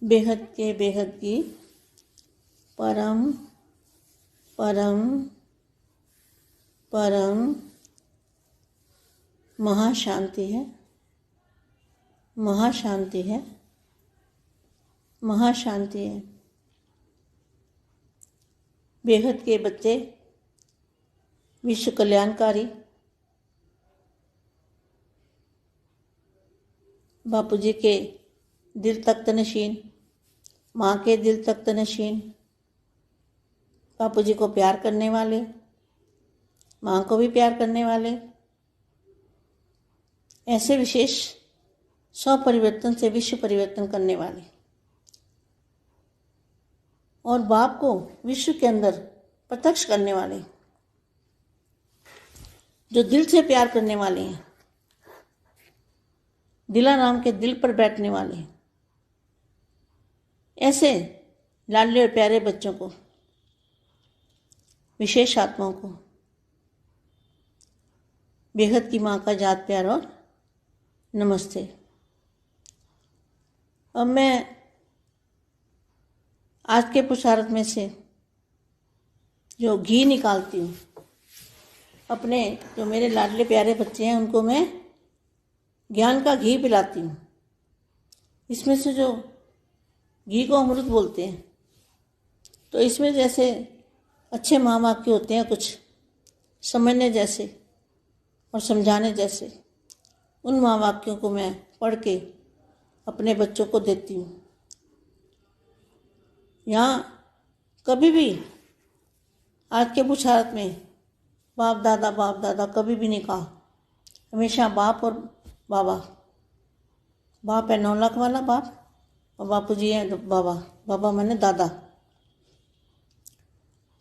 बेहद के बेहद की परम परम परम महाशांति है, महाशांति है, महाशांति है। बेहद के बच्चे विश्व कल्याणकारी बापूजी के दिल तख्त नशीन, माँ के दिल तख्त नशीन, बापूजी को प्यार करने वाले, माँ को भी प्यार करने वाले, ऐसे विशेष स्वपरिवर्तन से विश्व परिवर्तन करने वाले और बाप को विश्व के अंदर प्रत्यक्ष करने वाले, जो दिल से प्यार करने वाले हैं, दिलाराम के दिल पर बैठने वाले हैं। ऐसे लाडले और प्यारे बच्चों को, विशेष आत्माओं को बेहद की माँ का जात प्यार और नमस्ते। अब मैं आज के पुरुषार्थ में से जो घी निकालती हूँ, अपने जो मेरे लाडले प्यारे बच्चे हैं उनको मैं ज्ञान का घी पिलाती हूँ। इसमें से जो घी को अमृत बोलते हैं, तो इसमें जैसे अच्छे महावाक्य होते हैं, कुछ समझने जैसे और समझाने जैसे, उन महावाक्यों को मैं पढ़ के अपने बच्चों को देती हूँ। यहाँ कभी भी आज के पुरुषार्थ में बाप दादा कभी भी नहीं कहा, हमेशा बाप और बाबा। बाप है 9 लाख वाला बाप और बापूजी है बाबा। बाबा माने दादा।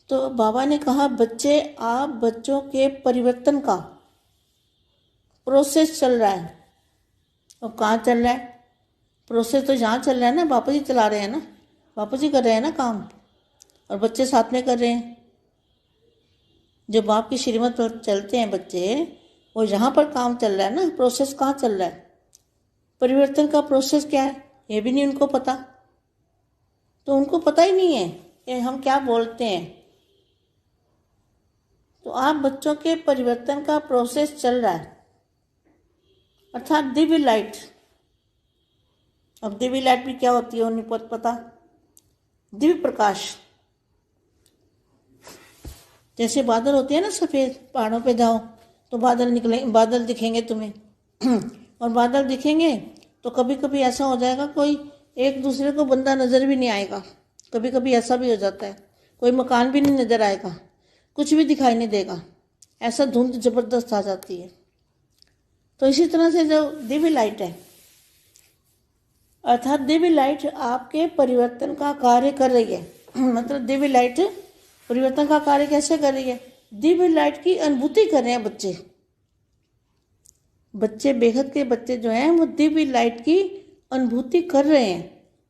तो बाबा ने कहा, बच्चे आप बच्चों के परिवर्तन का प्रोसेस चल रहा है। अब कहाँ चल रहा है प्रोसेस? तो जहाँ चल रहा है ना, बापूजी चला रहे हैं ना, बापूजी कर रहे हैं ना काम, और बच्चे साथ में कर रहे हैं। जो बाप की श्रीमत पर चलते हैं बच्चे, वो जहाँ पर काम चल रहा है ना, प्रोसेस कहाँ चल रहा है, परिवर्तन का प्रोसेस क्या है, ये भी नहीं उनको पता। तो उनको पता ही नहीं है कि हम क्या बोलते हैं। तो आप बच्चों के परिवर्तन का प्रोसेस चल रहा है, अर्थात दिव्य लाइट। अब दिव्य लाइट भी क्या होती है उन्हें पता। दिव्य प्रकाश, जैसे बादल होते हैं ना सफ़ेद, पहाड़ों पे जाओ तो बादल निकले, बादल दिखेंगे तुम्हें और बादल दिखेंगे तो कभी कभी ऐसा हो जाएगा कोई एक दूसरे को बंदा नज़र भी नहीं आएगा। कभी कभी ऐसा भी हो जाता है, कोई मकान भी नहीं नज़र आएगा, कुछ भी दिखाई नहीं देगा, ऐसा धुंध ज़बरदस्त आ जाती है। तो इसी तरह से जो दिव्य लाइट है, अर्थात दिव्य लाइट आपके परिवर्तन का कार्य कर रही है। मतलब दिव्य लाइट परिवर्तन का कार्य कैसे कर रही है? दिव्य लाइट की अनुभूति कर रहे हैं बच्चे। बच्चे बेहद के बच्चे जो हैं वो दिव्य लाइट की अनुभूति कर रहे हैं।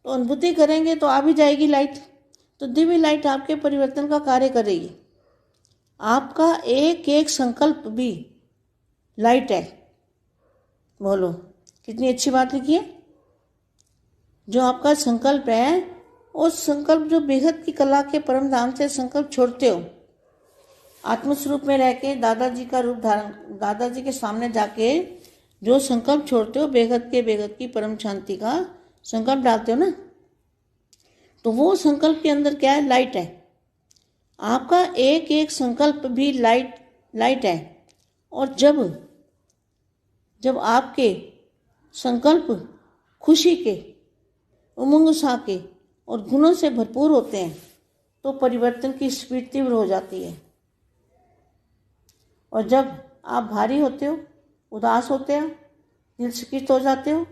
तो अनुभूति करेंगे तो आ भी जाएगी लाइट। तो दिव्य लाइट आपके परिवर्तन का कार्य कर रही है। आपका एक एक संकल्प भी लाइट है। बोलो कितनी अच्छी बात लिखी है। जो आपका संकल्प है, उस संकल्प जो बेहद की कला के परम धाम से संकल्प छोड़ते हो, आत्मस्वरूप में रह के दादाजी का रूप धारण, दादाजी के सामने जाके जो संकल्प छोड़ते हो, बेहद की परम शांति का संकल्प डालते हो ना, तो वो संकल्प के अंदर क्या है? लाइट है। आपका एक एक संकल्प भी लाइट है। और जब आपके संकल्प खुशी के, उमंग उत्साह के और गुणों से भरपूर होते हैं, तो परिवर्तन की स्पीड तीव्र हो जाती है। और जब आप भारी होते हो, उदास होते हो, दिल शिकिस्त हो जाते हो,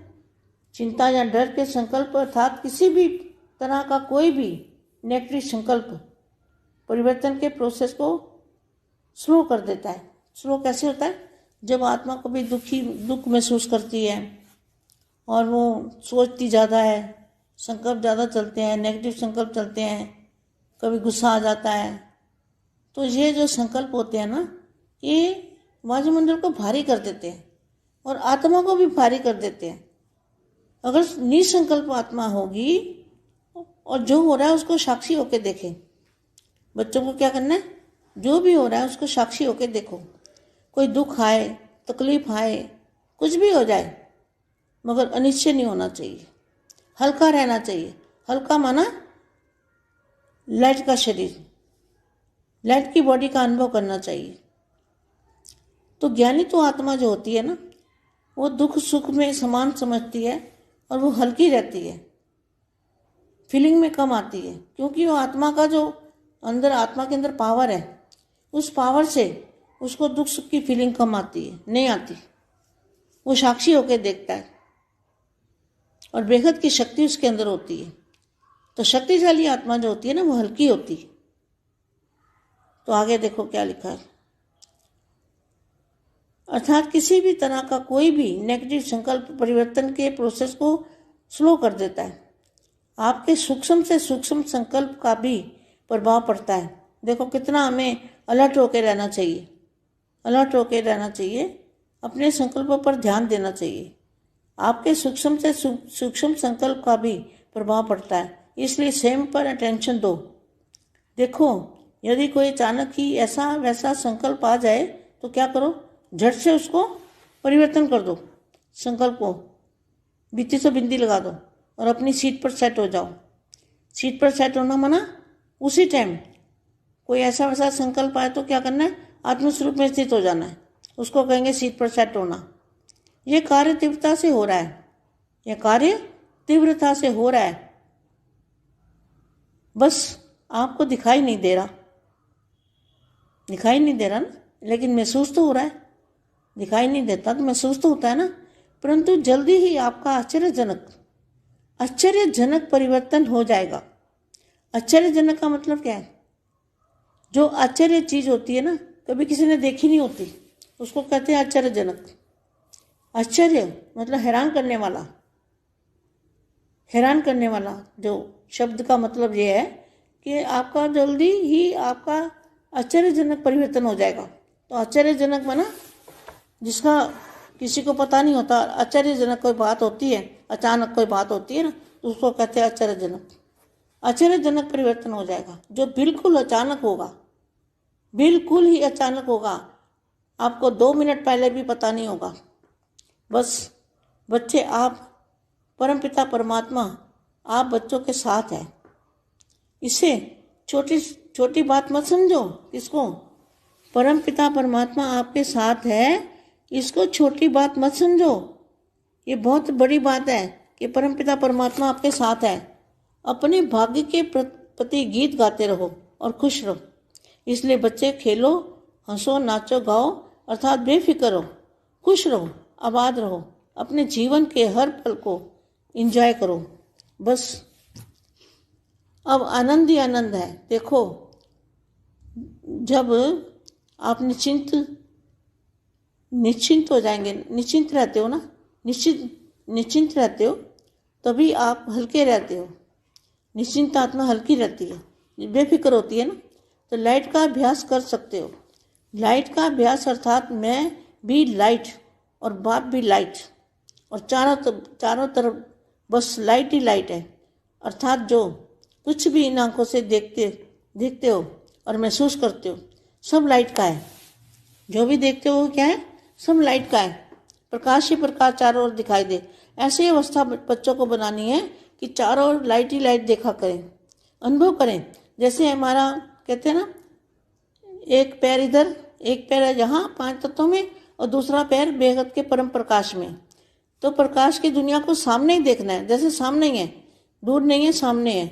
चिंता या डर के संकल्प अर्थात किसी भी तरह का कोई भी नेगेटिव संकल्प परिवर्तन के प्रोसेस को स्लो कर देता है। स्लो कैसे होता है? जब आत्मा कभी दुख महसूस करती है और वो सोचती ज़्यादा है, संकल्प ज़्यादा चलते हैं, नेगेटिव संकल्प चलते हैं, कभी गुस्सा आ जाता है, तो ये जो संकल्प होते हैं ना, ये वायुमंडल को भारी कर देते हैं और आत्मा को भी भारी कर देते हैं। अगर निसंकल्प आत्मा होगी और जो हो रहा है उसको साक्षी होकर देखें। बच्चों को क्या करना है, जो भी हो रहा है उसको साक्षी होकर देखो। कोई दुख आए, तकलीफ आए, कुछ भी हो जाए, मगर अनिश्चय नहीं होना चाहिए, हल्का रहना चाहिए। हल्का माना लाइट का शरीर, लाइट की बॉडी का अनुभव करना चाहिए। तो ज्ञानी तो आत्मा जो होती है ना, वो दुख सुख में समान समझती है और वो हल्की रहती है, फीलिंग में कम आती है, क्योंकि वो आत्मा का जो अंदर, आत्मा के अंदर पावर है, उस पावर से उसको दुख सुख की फीलिंग कम आती है, नहीं आती। वो साक्षी होकर देखता है और बेहद की शक्ति उसके अंदर होती है। तो शक्तिशाली आत्मा जो होती है ना, वो हल्की होती है। तो आगे देखो क्या लिखा है। अर्थात किसी भी तरह का कोई भी नेगेटिव संकल्प परिवर्तन के प्रोसेस को स्लो कर देता है। आपके सूक्ष्म से सूक्ष्म संकल्प का भी प्रभाव पड़ता है। देखो कितना हमें अलर्ट होकर रहना चाहिए, अलर्ट होकर रहना चाहिए, अपने संकल्पों पर ध्यान देना चाहिए। आपके सूक्ष्म से सूक्ष्म संकल्प का भी प्रभाव पड़ता है, इसलिए स्वयं पर अटेंशन दो। देखो यदि कोई अचानक ही ऐसा वैसा संकल्प आ जाए तो क्या करो, झट से उसको परिवर्तन कर दो, संकल्प को बीती से बिंदी लगा दो और अपनी सीट पर सेट हो जाओ। सीट पर सेट होना माना उसी टाइम कोई ऐसा वैसा संकल्प आए तो क्या करना है, आत्मस्वरूप में स्थित हो जाना है, उसको कहेंगे सीट पर सेट होना। ये कार्य तीव्रता से हो रहा है, यह कार्य तीव्रता से हो रहा है, बस आपको दिखाई नहीं दे रहा, दिखाई नहीं दे रहा ना, लेकिन महसूस तो हो रहा है। दिखाई नहीं देता तो महसूस तो होता है ना, परंतु जल्दी ही आपका आश्चर्यजनक परिवर्तन हो जाएगा। आश्चर्यजनक का मतलब क्या है, जो आश्चर्य चीज होती है ना, कभी किसी ने देखी नहीं होती, उसको कहते हैं आश्चर्यजनक। आश्चर्य मतलब हैरान करने वाला, हैरान करने वाला जो शब्द का मतलब ये है कि आपका जल्दी ही आपका आश्चर्यजनक परिवर्तन हो जाएगा। तो आश्चर्यजनक माना जिसका किसी को पता नहीं होता, आश्चर्यजनक कोई बात होती है, अचानक कोई बात होती है ना, तो उसको कहते हैं आश्चर्यजनक। आश्चर्यजनक परिवर्तन हो जाएगा जो बिल्कुल अचानक होगा, बिल्कुल ही अचानक होगा, आपको 2 मिनट पहले भी पता नहीं होगा। बस बच्चे, आप परमपिता परमात्मा आप बच्चों के साथ है, इसे छोटी छोटी बात मत समझो। किसको? परमपिता परमात्मा आपके साथ है, इसको छोटी बात मत समझो, ये बहुत बड़ी बात है कि परमपिता परमात्मा आपके साथ है। अपने भाग्य के प्रति गीत गाते रहो और खुश रहो। इसलिए बच्चे खेलो, हंसो, नाचो, गाओ, अर्थात बेफिक्र रहो, खुश रहो, आबाद रहो, अपने जीवन के हर पल को एंजॉय करो। बस अब आनंद ही आनंद है। देखो जब आप निश्चिंत हो जाएंगे, निश्चिंत रहते हो ना, निश्चिंत रहते हो, तभी आप हल्के रहते हो। निश्चिंत आत्मा हल्की रहती है, बेफिक्र होती है ना। तो लाइट का अभ्यास कर सकते हो। लाइट का अभ्यास अर्थात मैं भी लाइट और बाप भी लाइट, और चारों तरफ बस लाइट ही लाइट है। अर्थात जो कुछ भी इन आंखों से देखते हो और महसूस करते हो, सब लाइट का है। जो भी देखते हो क्या है, सब लाइट का है। प्रकाश ही प्रकाश चारों ओर दिखाई दे। ऐसी अवस्था बच्चों को बनानी है कि चारों ओर लाइट ही लाइट देखा करें, अनुभव करें। जैसे हमारा कहते हैं ना, एक पैर इधर, एक पैर है यहाँ 5 तत्वों में, और दूसरा पैर बेहद के परम प्रकाश में। तो प्रकाश की दुनिया को सामने ही देखना है, जैसे सामने ही है, दूर नहीं है, सामने है।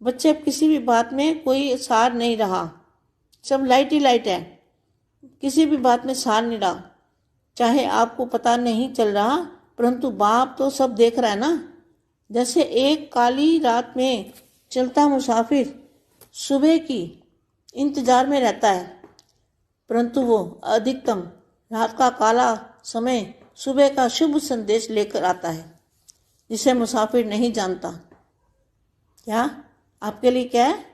बच्चे अब किसी भी बात में कोई सार नहीं रहा, सब लाइट ही लाइट है, किसी भी बात में सार नहीं रहा। चाहे आपको पता नहीं चल रहा, परंतु बाप तो सब देख रहा है ना। जैसे एक काली रात में चलता मुसाफिर सुबह की इंतजार में रहता है, परंतु वो अधिकतम रात का काला समय सुबह का शुभ संदेश लेकर आता है, जिसे मुसाफिर नहीं जानता। क्या आपके लिए क्या है?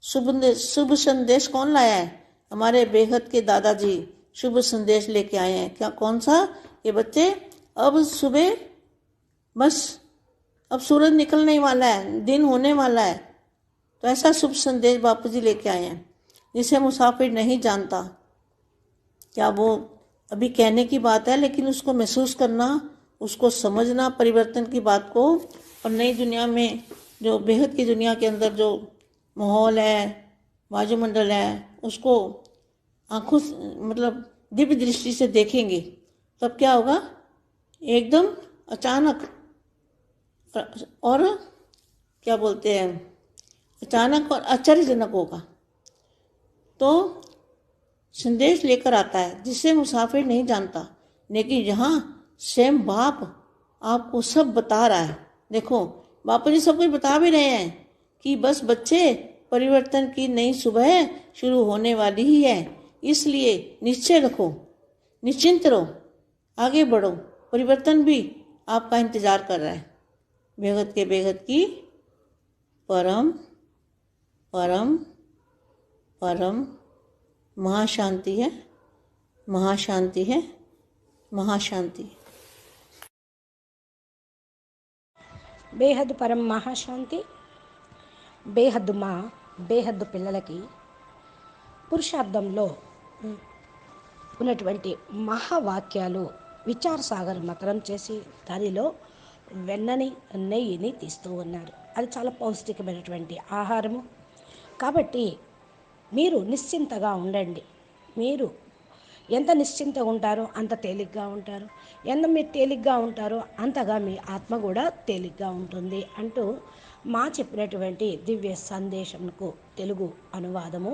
शुभ संदेश कौन लाया है? हमारे बेहद के दादाजी शुभ संदेश लेके आए हैं। क्या? कौन सा? ये बच्चे, अब सुबह, बस अब सूरज निकलने वाला है, दिन होने वाला है, तो ऐसा शुभ संदेश बापू जी लेके आए हैं जिसे मुसाफिर नहीं जानता। क्या वो अभी कहने की बात है, लेकिन उसको महसूस करना, उसको समझना, परिवर्तन की बात को, और नई दुनिया में जो बेहद की दुनिया के अंदर जो माहौल है, वायुमंडल है, उसको आंखों मतलब दिव्य दृष्टि से देखेंगे, तब क्या होगा, एकदम अचानक, और क्या बोलते हैं, अचानक और आश्चर्यजनक होगा। तो संदेश लेकर आता है जिसे मुसाफिर नहीं जानता, लेकिन यहाँ स्वयं बाप आपको सब बता रहा है। देखो बापू जी सब कुछ बता भी रहे हैं कि बस बच्चे, परिवर्तन की नई सुबह शुरू होने वाली ही है, इसलिए निश्चय रखो, निश्चिंत रहो, आगे बढ़ो, परिवर्तन भी आपका इंतजार कर रहा है। बेहद के बेहद की परम परम परम महाशांति है, महाशांति है, महाशांति। బేహద్దు పరం మహాశాంతి. బేహద్దు మా బేహద్దు పిల్లలకి పురుషార్థంలో ఉన్నటువంటి మహావాక్యాలు విచార సాగర్ మతనం చేసి దానిలో వెన్నని, నెయ్యిని తీస్తూ ఉన్నారు. అది చాలా పౌష్టికమైనటువంటి ఆహారము. కాబట్టి మీరు నిశ్చింతగా ఉండండి. మీరు ఎంత నిశ్చింతగా ఉంటారో అంత తేలిగ్గా ఉంటారు. ఎంత మీరు తేలిగ్గా ఉంటారో అంతగా మీ ఆత్మ కూడా తేలిగ్గా ఉంటుంది అంటూ మా చెప్పినటువంటి దివ్య సందేశంకు తెలుగు అనువాదము.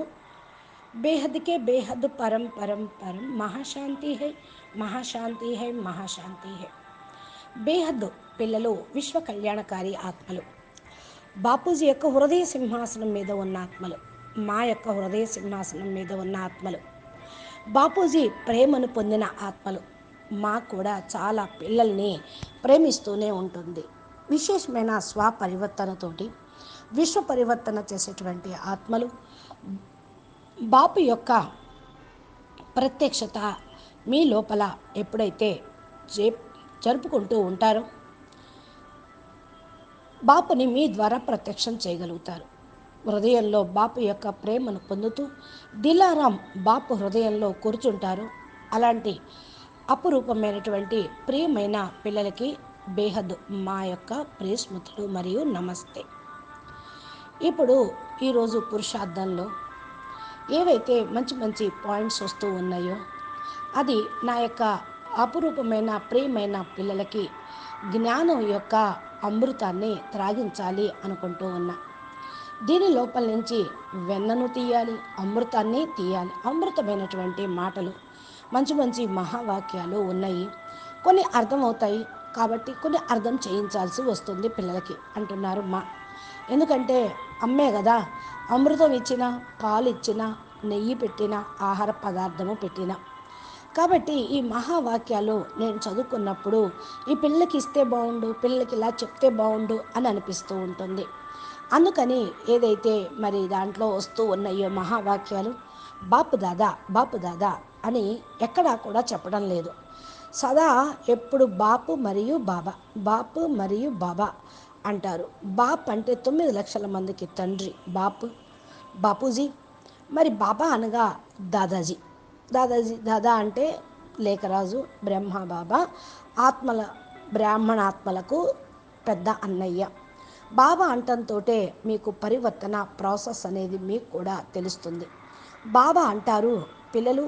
బేహద్కే బేహద్ పరం పరం పరం మహాశాంతి హై, మహాశాంతి హై, మహాశాంతి హై. బేహద్ పిల్లలు విశ్వ కళ్యాణకారి ఆత్మలు. బాపూజీ యొక్క హృదయ సింహాసనం మీద ఉన్న ఆత్మలు, మా యొక్క హృదయ సింహాసనం మీద ఉన్న ఆత్మలు, బాపూజీ ప్రేమను పొందిన ఆత్మలు. మా కూడా చాలా పిల్లల్ని ప్రేమిస్తూనే ఉంటుంది. విశేషమైన స్వపరివర్తనతోటి విశ్వ పరివర్తన చేసేటువంటి ఆత్మలు. బాపు యొక్క ప్రత్యక్షత మీ లోపల ఎప్పుడైతే జరుపుకుంటూ ఉంటారో బాపుని మీ ద్వారా ప్రత్యక్షం చేయగలుగుతారు. హృదయంలో బాపు యొక్క ప్రేమను పొందుతూ దిలారాం బాపు హృదయంలో కూర్చుంటారు. అలాంటి అపురూపమైనటువంటి ప్రియమైన పిల్లలకి బేహద్ మా యొక్క ప్రియ స్మృతులు మరియు నమస్తే. ఇప్పుడు ఈరోజు పురుషార్థంలో ఏవైతే మంచి మంచి పాయింట్స్ వస్తూ ఉన్నాయో అది నా యొక్క అపురూపమైన ప్రియమైన పిల్లలకి జ్ఞానం యొక్క అమృతాన్ని త్రాగించాలి అనుకుంటూ ఉన్నా. దీని లోపల నుంచి వెన్నను తీయాలి, అమృతాన్ని తీయాలి. అమృతమైనటువంటి మాటలు, మంచి మంచి మహావాక్యాలు ఉన్నాయి. కొన్ని అర్థమవుతాయి కాబట్టి కొన్ని అర్థం చేయించాల్సి వస్తుంది పిల్లలకి అంటున్నారు మా. ఎందుకంటే అమ్మే కదా అమృతం ఇచ్చిన, పాలు ఇచ్చిన, నెయ్యి పెట్టిన, ఆహార పదార్థము పెట్టిన. కాబట్టి ఈ మహావాక్యాలు నేను చదువుకున్నప్పుడు ఈ పిల్లలకి ఇస్తే బాగుండు, పిల్లలకి ఇలా చెప్తే బాగుండు అని అనిపిస్తూ ఉంటుంది. అందుకని ఏదైతే మరి దాంట్లో వస్తూ ఉన్నాయో మహావాక్యాలు బాపు దాదా, బాపు దాదా అని ఎక్కడా కూడా చెప్పడం లేదు. సదా ఎప్పుడు బాపు మరియు బాబా, బాపు మరియు బాబా అంటారు. బాప్ అంటే 9 లక్షల మందికి తండ్రి బాపు, బాపూజీ. మరి బాబా అనగా దాదాజీ. దాదాజీ, దాదా అంటే లేఖరాజు, బ్రహ్మ బాబా, ఆత్మల బ్రాహ్మణాత్మలకు పెద్ద అన్నయ్య. బాబా అంటంతో మీకు పరివర్తన ప్రాసెస్ అనేది మీకు కూడా తెలుస్తుంది. బాబా అంటారు పిల్లలు,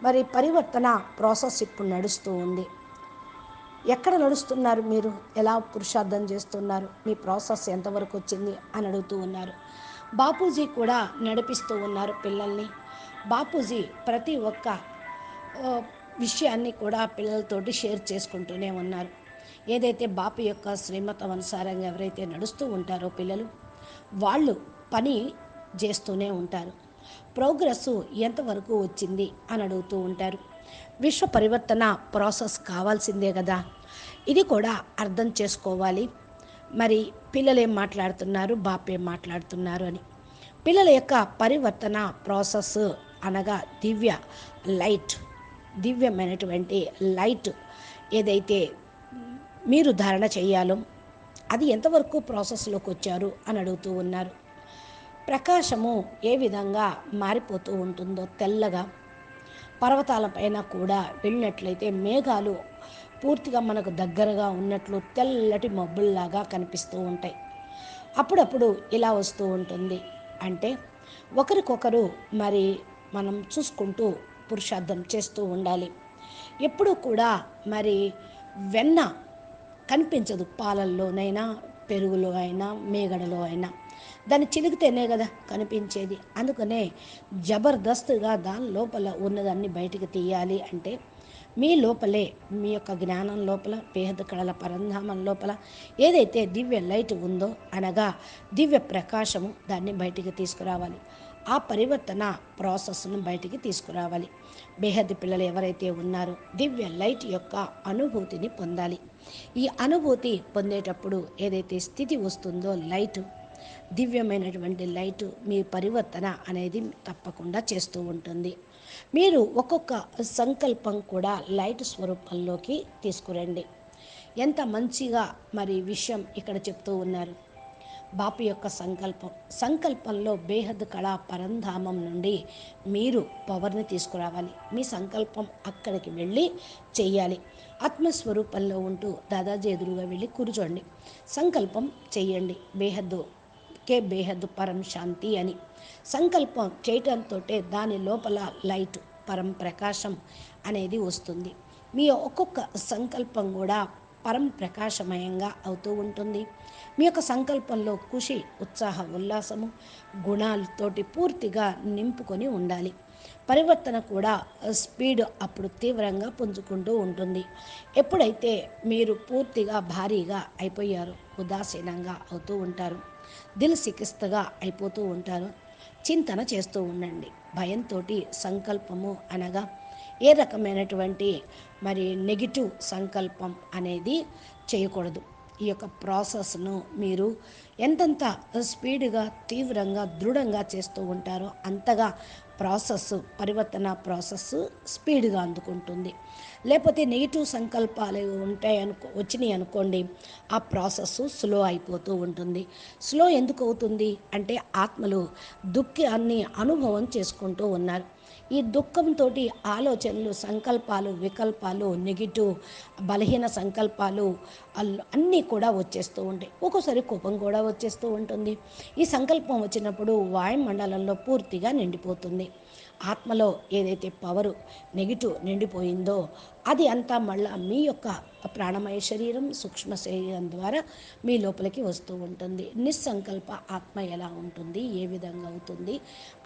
మరి పరివర్తన ప్రాసెస్ ఇప్పుడు నడుస్తూ ఉంది. ఎక్కడ నడుస్తున్నారు మీరు, ఎలా పురుషార్థం చేస్తున్నారు, మీ ప్రాసెస్ ఎంతవరకు వచ్చింది అని అడుగుతూ ఉన్నారు. బాపూజీ కూడా నడిపిస్తూ ఉన్నారు పిల్లల్ని. బాపూజీ ప్రతి ఒక్క విషయాన్ని కూడా పిల్లలతోటి షేర్ చేసుకుంటూనే ఉన్నారు. ఏదైతే బాపు యొక్క శ్రీమతం అనుసారంగా ఎవరైతే నడుస్తూ ఉంటారో పిల్లలు, వాళ్ళు పని చేస్తూనే ఉంటారు. ప్రోగ్రెస్ ఎంతవరకు వచ్చింది అని అడుగుతూ ఉంటారు. విశ్వ పరివర్తన ప్రాసెస్ కావాల్సిందే కదా, ఇది కూడా అర్థం చేసుకోవాలి. మరి పిల్లలు ఏం మాట్లాడుతున్నారు, బాపు ఏం మాట్లాడుతున్నారు అని. పిల్లల యొక్క పరివర్తన ప్రాసెస్ అనగా దివ్య లైట్, దివ్యమైనటువంటి లైట్ ఏదైతే మీరు ధారణ చేయాలో అది ఎంతవరకు ప్రాసెస్లోకి వచ్చారు అని అడుగుతూ ఉన్నారు. ప్రకాశము ఏ విధంగా మారిపోతూ ఉంటుందో తెల్లగా, పర్వతాలపైన కూడా వెళ్ళినట్లయితే మేఘాలు పూర్తిగా మనకు దగ్గరగా ఉన్నట్లు తెల్లటి మబ్బుల్లాగా కనిపిస్తూ ఉంటాయి. అప్పుడప్పుడు ఇలా వస్తూ ఉంటుంది. అంటే ఒకరికొకరు మరి మనం చూసుకుంటూ పురుషార్థం చేస్తూ ఉండాలి. ఎప్పుడూ కూడా మరి వెన్న కనిపించదు, పాలల్లోనైనా పెరుగులో అయినా మేగడలో అయినా. దాన్ని చిలికితేనే కదా కనిపించేది. అందుకనే జబర్దస్త్గా దాని లోపల ఉన్నదాన్ని బయటికి తీయాలి అంటే మీ లోపలే, మీ యొక్క జ్ఞానం లోపల, బేహద్ కళల పరంధామం లోపల ఏదైతే దివ్య లైట్ ఉందో, అనగా దివ్య ప్రకాశము, దాన్ని బయటికి తీసుకురావాలి. ఆ పరివర్తన ప్రాసెస్ను బయటికి తీసుకురావాలి. బేహద్ పిల్లలు ఎవరైతే ఉన్నారో దివ్య లైట్ యొక్క అనుభూతిని పొందాలి. ఈ అనుభూతి పొందేటప్పుడు ఏదైతే స్థితి వస్తుందో లైటు, దివ్యమైనటువంటి లైటు మీ పరివర్తన అనేది తప్పకుండా చేస్తూ ఉంటుంది. మీరు ఒక్కొక్క సంకల్పం కూడా లైట్ స్వరూపంలోకి తీసుకురండి. ఎంత మంచిగా మరి విషయం ఇక్కడ చెప్తూ ఉన్నారు. బాపు యొక్క సంకల్పంలో బేహద్ కళా పరంధామం నుండి మీరు పవర్ని తీసుకురావాలి. మీ సంకల్పం అక్కడికి వెళ్ళి చెయ్యాలి. ఆత్మస్వరూపంలో ఉంటూ దాదాజీ ఎదురుగా వెళ్ళి కూర్చోండి, సంకల్పం చెయ్యండి. బేహద్ పరం శాంతి అని సంకల్పం చేయటంతో దాని లోపల లైట్, పరం ప్రకాశం అనేది వస్తుంది. మీ ఒక్కొక్క సంకల్పం కూడా పరం ప్రకాశమయంగా అవుతూ ఉంటుంది. మీ యొక్క సంకల్పంలో ఖుషి, ఉత్సాహ, ఉల్లాసము, గుణాలతోటి పూర్తిగా నింపుకొని ఉండాలి. పరివర్తన కూడా స్పీడ్ అప్పుడు తీవ్రంగా పుంజుకుంటూ ఉంటుంది. ఎప్పుడైతే మీరు పూర్తిగా భారీగా అయిపోయారో ఉదాసీనంగా అవుతూ ఉంటారు, దిల్ సికిస్తగా అయిపోతూ ఉంటారు, చింతన చేస్తూ ఉండండి. భయంతో సంకల్పము అనగా ఏ రకమైనటువంటి మరి నెగిటివ్ సంకల్పం అనేది చేయకూడదు. ఈ యొక్క ప్రాసెస్ను మీరు ఎంతెంత స్పీడ్గా, తీవ్రంగా, దృఢంగా చేస్తూ ఉంటారో అంతగా పరివర్తన ప్రాసెస్ స్పీడ్గా అందుకుంటుంది. లేకపోతే నెగిటివ్ సంకల్పాలు వచ్చినాయి అనుకోండి, ఆ ప్రాసెస్ స్లో అయిపోతూ ఉంటుంది. స్లో ఎందుకు అవుతుంది అంటే ఆత్మలు దుఃఖాన్ని అనుభవం చేసుకుంటూ ఉన్నారు. ఈ దుఃఖంతో ఆలోచనలు, సంకల్పాలు, వికల్పాలు, నెగిటివ్ బలహీన సంకల్పాలు అన్నీ కూడా వచ్చేస్తూ ఉంటాయి. ఒక్కోసారి కోపం కూడా వచ్చేస్తూ ఉంటుంది. ఈ సంకల్పం వచ్చినప్పుడు వాయుమండలంలో పూర్తిగా నిండిపోతుంది. ఆత్మలో ఏదైతే పవరు నెగిటివ్ నిండిపోయిందో అది అంతా మళ్ళా మీ యొక్క ప్రాణమయ శరీరం, సూక్ష్మ శరీరం ద్వారా మీ లోపలికి వస్తూ ఉంటుంది. నిస్సంకల్ప ఆత్మ ఎలా ఉంటుంది, ఏ విధంగా అవుతుంది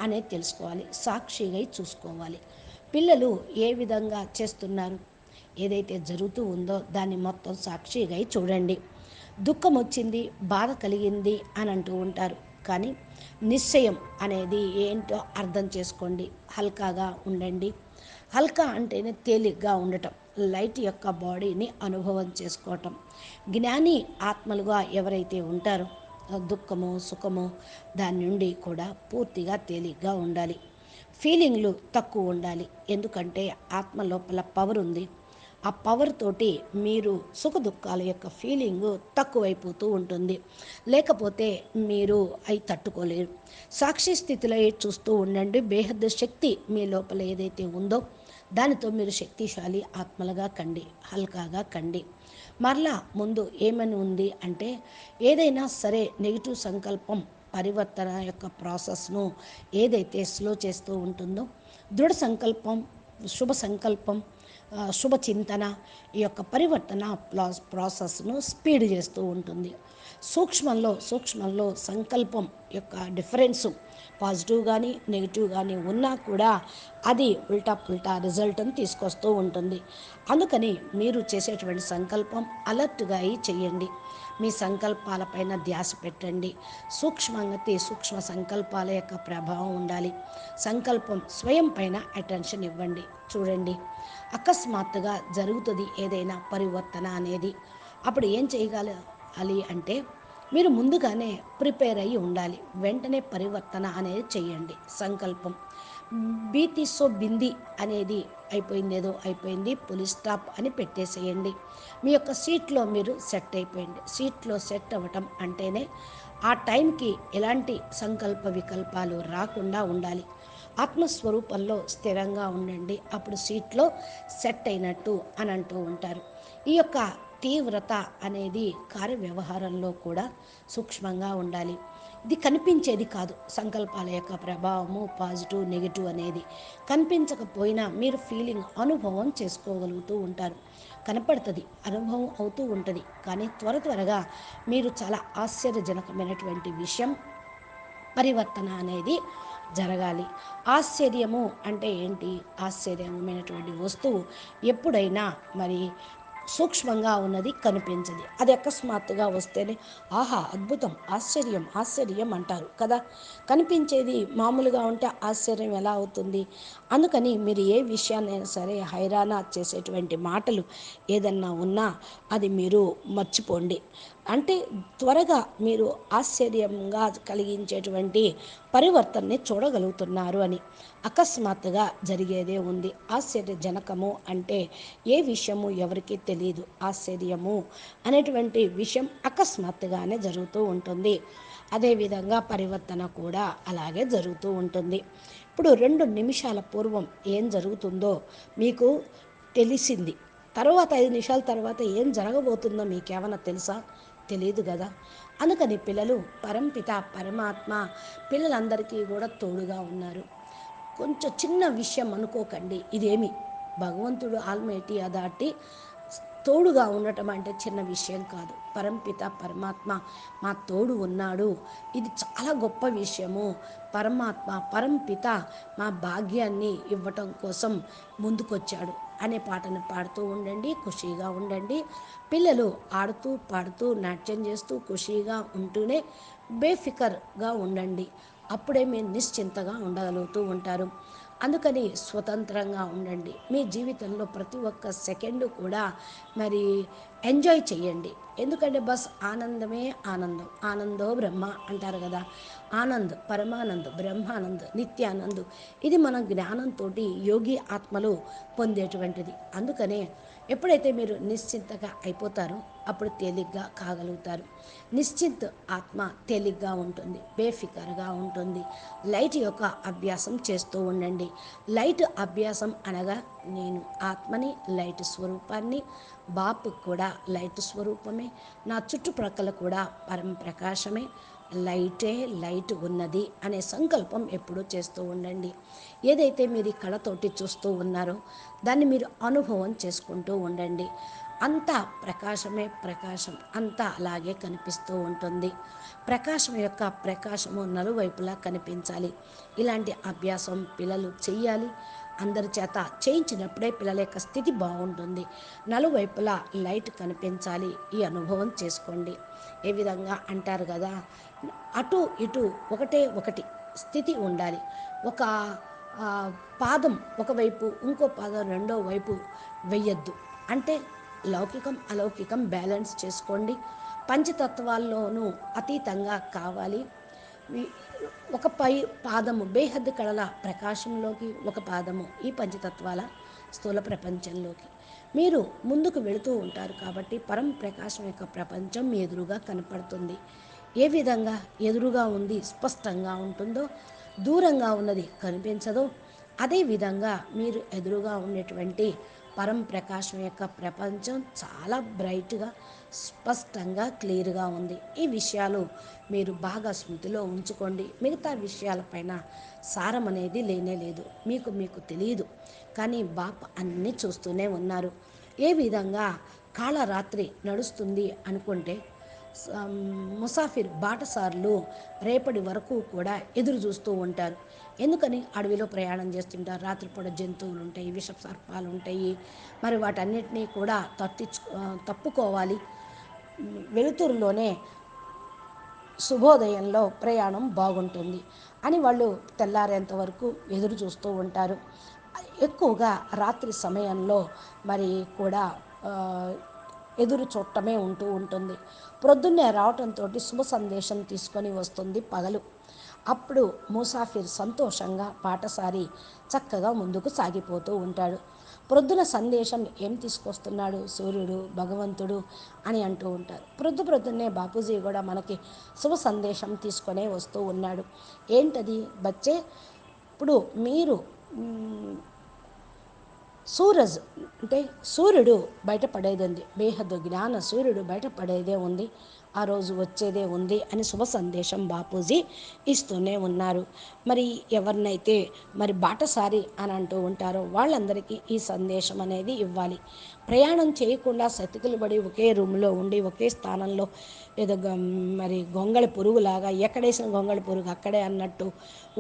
అనేది తెలుసుకోవాలి. సాక్షిగా చూసుకోవాలి. పిల్లలు ఏ విధంగా చేస్తున్నారు, ఏదైతే జరుగుతూ ఉందో దాన్ని మొత్తం సాక్షిగా చూడండి. దుఃఖం వచ్చింది, బాధ కలిగింది అని అంటూ ఉంటారు, కానీ నిశ్చయం అనేది ఏంటో అర్థం చేసుకోండి. హల్కాగా ఉండండి. హల్కా అంటేనే తేలిగ్గా ఉండటం, లైట్ యొక్క బాడీని అనుభవం చేసుకోవటం. జ్ఞాని ఆత్మలుగా ఎవరైతే ఉంటారో దుఃఖము, సుఖము దాని నుండి కూడా పూర్తిగా తేలిగ్గా ఉండాలి. ఫీలింగ్లు తక్కువ ఉండాలి. ఎందుకంటే ఆత్మ లోపల పవర్ ఉంది. ఆ పవర్ తోటి మీరు సుఖ దుఃఖాల యొక్క ఫీలింగ్ తక్కువైపోతూ ఉంటుంది. లేకపోతే మీరు అవి తట్టుకోలేరు. సాక్షి స్థితిలో చూస్తూ ఉండండి. బేహద్ శక్తి మీ లోపల ఏదైతే ఉందో దానితో మీరు శక్తిశాలి ఆత్మలుగా కండి, హల్కాగా కండి. మరలా ముందు ఏమని ఉంది అంటే ఏదైనా సరే నెగిటివ్ సంకల్పం పరివర్తన యొక్క ప్రాసెస్ను ఏదైతే స్లో చేస్తూ ఉంటుందో, దృఢ సంకల్పం, శుభ సంకల్పం, శుభ చింతన ఈ యొక్క పరివర్తన ప్రాసెస్ను స్పీడ్ చేస్తూ ఉంటుంది. సూక్ష్మంలో సంకల్పం యొక్క డిఫరెన్సు పాజిటివ్ కానీ నెగిటివ్ కానీ ఉన్నా కూడా అది ఉల్టా రిజల్ట్ని తీసుకొస్తూ ఉంటుంది. అందుకని మీరు చేసేటువంటి సంకల్పం అలర్ట్గా అయి చేయండి. మీ సంకల్పాలపైన ధ్యాస పెట్టండి. సూక్ష్మ సంకల్పాల యొక్క ప్రభావం ఉండాలి. సంకల్పం స్వయం పైన అటెన్షన్ ఇవ్వండి. చూడండి, అకస్మాత్తుగా జరుగుతుంది ఏదైనా పరివర్తన అనేది. అప్పుడు ఏం చేయగలగాలి అంటే మీరు ముందుగానే ప్రిపేర్ అయ్యి ఉండాలి. వెంటనే పరివర్తన అనేది చేయండి. సంకల్పం బీతి సో బింది అనేది అయిపోయిందేదో అయిపోయింది, పులి స్టాప్ అని పెట్టేసేయండి. మీ యొక్క సీట్లో మీరు సెట్ అయిపోయింది. సీట్లో సెట్ అవ్వటం అంటేనే ఆ టైంకి ఎలాంటి సంకల్ప వికల్పాలు రాకుండా ఉండాలి. ఆత్మస్వరూపంలో స్థిరంగా ఉండండి, అప్పుడు సీట్లో సెట్ అయినట్టు అని అంటూ ఉంటారు. ఈ యొక్క తీవ్రత అనేది కార్యవ్యవహారంలో కూడా సూక్ష్మంగా ఉండాలి. ఇది కనిపించేది కాదు. సంకల్పాల యొక్క ప్రభావము పాజిటివ్ నెగిటివ్ అనేది కనిపించకపోయినా మీరు ఫీలింగ్ అనుభవం చేసుకోగలుగుతూ ఉంటారు. కనపడుతుంది, అనుభవం అవుతూ ఉంటుంది. కానీ త్వరగా మీరు చాలా ఆశ్చర్యజనకమైనటువంటి విషయం పరివర్తన అనేది జరగాలి. ఆశ్చర్యము అంటే ఏంటి? ఆశ్చర్యమైనటువంటి వస్తువు ఎప్పుడైనా మరి సూక్ష్మంగా ఉన్నది కనిపించదు. అది అకస్మాత్తుగా వస్తేనే ఆహా అద్భుతం, ఆశ్చర్యం ఆశ్చర్యం అంటారు కదా. కనిపించేది మామూలుగా ఉంటే ఆశ్చర్యం ఎలా అవుతుంది? అందుకని మీరు ఏ విషయాన్నైనా సరే హైరానా చేసేటువంటి మాటలు ఏదన్నా ఉన్నా అది మీరు మర్చిపోండి. అంటే త్వరగా మీరు ఆశ్చర్యంగా కలిగించేటువంటి పరివర్తనని చూడగలుగుతున్నారు అని. అకస్మాత్తుగా జరిగేదే ఉంది. ఆశ్చర్యజనకము అంటే ఏ విషయము ఎవరికీ తెలియదు. ఆశ్చర్యము అనేటువంటి విషయం అకస్మాత్తుగానే జరుగుతూ ఉంటుంది. అదేవిధంగా పరివర్తన కూడా అలాగే జరుగుతూ ఉంటుంది. ఇప్పుడు 2 నిమిషాల పూర్వం ఏం జరుగుతుందో మీకు తెలిసింది. తర్వాత 5 నిమిషాల తర్వాత ఏం జరగబోతుందో మీకేమైనా తెలుసా? తెలియదు కదా. అందుకని పిల్లలు పరంపిత పరమాత్మ పిల్లలందరికీ కూడా తోడుగా ఉన్నారు. కొంచెం చిన్న విషయం అనుకోకండి, ఇదేమి భగవంతుడు ఆల్మైటీ దాటి తోడుగా ఉండటం అంటే చిన్న విషయం కాదు. పరంపిత పరమాత్మ మా తోడు ఉన్నాడు, ఇది చాలా గొప్ప విషయము. పరమాత్మ పరంపిత మా భాగ్యాన్ని ఇవ్వటం కోసం ముందుకొచ్చాడు అనే పాటను పాడుతూ ఉండండి, ఖుషీగా ఉండండి. పిల్లలు ఆడుతూ పాడుతూ నాట్యం చేస్తూ ఖుషీగా ఉంటూనే బేఫికర్గా ఉండండి. అప్పుడే మీరు నిశ్చింతగా ఉండగలుగుతూ ఉంటారు. అందుకని స్వతంత్రంగా ఉండండి. మీ జీవితంలో ప్రతి ఒక్క సెకండు కూడా మరి ఎంజాయ్ చేయండి. ఎందుకంటే బస్ ఆనందమే ఆనందం, ఆనందో బ్రహ్మ అంటారు కదా. ఆనంద్, పరమానంద్, బ్రహ్మానంద్, నిత్యానంద్, ఇది మన జ్ఞానంతో యోగి ఆత్మలు పొందేటువంటిది. అందుకనే ఎప్పుడైతే మీరు నిశ్చింతగా అయిపోతారో అప్పుడు తేలిగ్గా కాగలుగుతారు. నిశ్చింత్ ఆత్మ తేలిగ్గా ఉంటుంది, బేఫికర్గా ఉంటుంది. లైట్ యొక్క అభ్యాసం చేస్తూ ఉండండి. లైట్ అభ్యాసం అనగా నేను ఆత్మని, లైట్ స్వరూపాన్ని, బాపు కూడా లైట్ స్వరూపమే, నా చుట్టుప్రక్కల కూడా పరం ప్రకాశమే, లైటే లైట్ ఉన్నది అనే సంకల్పం ఎప్పుడూ చేస్తూ ఉండండి. ఏదైతే మీరు ఈ కళతోటి చూస్తూ ఉన్నారో దాన్ని మీరు అనుభవం చేసుకుంటూ ఉండండి. అంతా ప్రకాశమే ప్రకాశం, అంతా అలాగే కనిపిస్తూ ఉంటుంది. ప్రకాశం యొక్క ప్రకాశము నలువైపులా కనిపించాలి. ఇలాంటి అభ్యాసం పిల్లలు చెయ్యాలి. అందరి చేత చేయించినప్పుడే పిల్లల యొక్క స్థితి బాగుంటుంది. నలువైపులా లైట్ కనిపించాలి. ఈ అనుభవం చేసుకోండి. ఏ విధంగా అంటారు కదా, అటు ఇటు ఒకటే ఒకటి స్థితి ఉండాలి. ఒక పాదం ఒకవైపు, ఇంకో పాదం రెండో వైపు వెయ్యొద్దు. అంటే లౌకికం అలౌకికం బ్యాలెన్స్ చేసుకోండి. పంచతత్వాల్లోనూ అతీతంగా కావాలి. ఒక పై పాదము బేహద్దు కళల ప్రకాశంలోకి, ఒక పాదము ఈ పంచతత్వాల స్థూల ప్రపంచంలోకి మీరు ముందుకు వెళుతూ ఉంటారు. కాబట్టి పరం ప్రకాశం యొక్క ప్రపంచం మీ ఎదురుగా కనపడుతుంది. ఏ విధంగా ఎదురుగా ఉంది స్పష్టంగా ఉంటుందో, దూరంగా ఉన్నది కనిపించదో, అదేవిధంగా మీరు ఎదురుగా ఉండేటువంటి పరం ప్రకాశం యొక్క ప్రపంచం చాలా బ్రైట్గా, స్పష్టంగా, క్లియర్గా ఉంది. ఈ విషయాలు మీరు బాగా స్మృతిలో ఉంచుకోండి. మిగతా విషయాలపైన సారం అనేది లేనే లేదు. మీకు తెలియదు, కానీ బాప్ అన్నీ చూస్తూనే ఉన్నారు. ఏ విధంగా కాళరాత్రి నడుస్తుంది అనుకుంటే ముసాఫిర్ బాటసారులు రేపటి వరకు కూడా ఎదురు చూస్తూ ఉంటారు. ఎందుకని? అడవిలో ప్రయాణం చేస్తుంటారు. రాత్రిపూట జంతువులు ఉంటాయి, విష సర్పాలు ఉంటాయి. మరి వాటన్నిటినీ కూడా తప్పుకోవాలి. వెలుతురులోనే శుభోదయంలో ప్రయాణం బాగుంటుంది అని వాళ్ళు తెల్లారేంత వరకు ఎదురు చూస్తూ ఉంటారు. ఎక్కువగా రాత్రి సమయంలో మరి కూడా ఎదురు చూడటమే ఉంటూ ఉంటుంది. ప్రొద్దున్నే రావటంతో శుభ సందేశం తీసుకొని వస్తుంది పగలు. అప్పుడు ముసాఫిర్ సంతోషంగా పాటసారి చక్కగా ముందుకు సాగిపోతూ ఉంటాడు. ప్రొద్దున సందేశం ఏం తీసుకొస్తున్నాడు సూర్యుడు భగవంతుడు అని అంటూ ఉంటారు. ప్రొద్దున్నే బాపూజీ కూడా మనకి శుభ సందేశం తీసుకొనే వస్తూ ఉన్నాడు. ఏంటది బచ్చే? ఇప్పుడు మీరు సూరజ్ అంటే సూర్యుడు బయటపడేది ఉంది, బేహద్దు జ్ఞాన సూర్యుడు బయటపడేదే ఉంది, ఆ రోజు వచ్చేదే ఉంది అని శుభ సందేశం బాపూజీ ఇస్తూనే ఉన్నారు. మరి ఎవరినైతే మరి బాటసారి అని అంటూ ఉంటారో వాళ్ళందరికీ ఈ సందేశం అనేది ఇవ్వాలి. ప్రయాణం చేయకుండా సతికిలు పడి ఒకే రూమ్లో ఉండి ఒకే స్థానంలో ఏదో మరి గొంగళి పురుగులాగా ఎక్కడేసిన గొంగళి పురుగు అక్కడే అన్నట్టు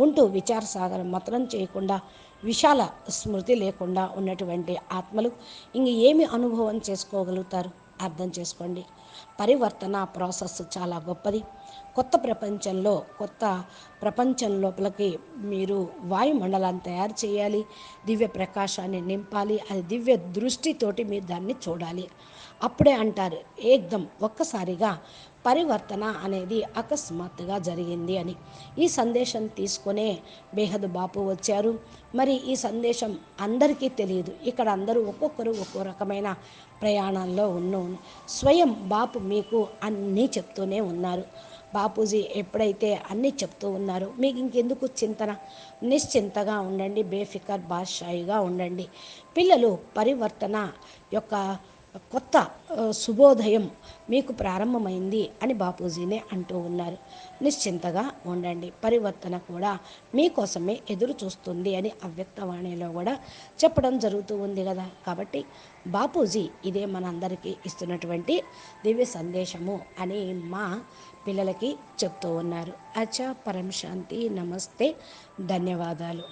ఉంటూ విచారసాగరం మతనం చేయకుండా విశాల స్మృతి లేకుండా ఉన్నటువంటి ఆత్మలు ఇంక ఏమి అనుభవం చేసుకోగలుగుతారు? అర్థం చేసుకోండి. పరివర్తన ప్రాసెస్ చాలా గొప్పది. కొత్త ప్రపంచం లోపలికి మీరు వాయుమండలాన్ని తయారు చేయాలి, దివ్య ప్రకాశాన్ని నింపాలి, అది దివ్య దృష్టితోటి మీరు దాన్ని చూడాలి. అప్పుడే అంటారు ఏకదం ఒక్కసారిగా పరివర్తన అనేది అకస్మాత్తుగా జరిగింది అని. ఈ సందేశం తీసుకునే బేహద్ బాపు వచ్చారు. మరి ఈ సందేశం అందరికీ తెలియదు. ఇక్కడ అందరూ ఒక్కొక్కరు ఒక్కో రకమైన ప్రయాణంలో స్వయం బాపు మీకు అన్నీ చెప్తూనే ఉన్నారు. బాపూజీ ఎప్పుడైతే అన్నీ చెప్తూ ఉన్నారో మీకు ఇంకెందుకు చింతన? నిశ్చింతగా ఉండండి, బేఫికర్ బాద్షాయిగా ఉండండి. పిల్లలు పరివర్తన యొక్క కొత్త శుభోదయం మీకు ప్రారంభమైంది అని బాపూజీనే అంటూ ఉన్నారు. నిశ్చింతగా ఉండండి, పరివర్తన కూడా మీకోసమే ఎదురు చూస్తుంది అని అవ్యక్తవాణిలో కూడా చెప్పడం జరుగుతూ ఉంది కదా. కాబట్టి బాపూజీ ఇదే మనందరికీ ఇస్తున్నటువంటి దివ్య సందేశము అని మా పిల్లలకి చెప్తూ ఉన్నారు. అచ్చా, పరం శాంతి, నమస్తే, ధన్యవాదాలు.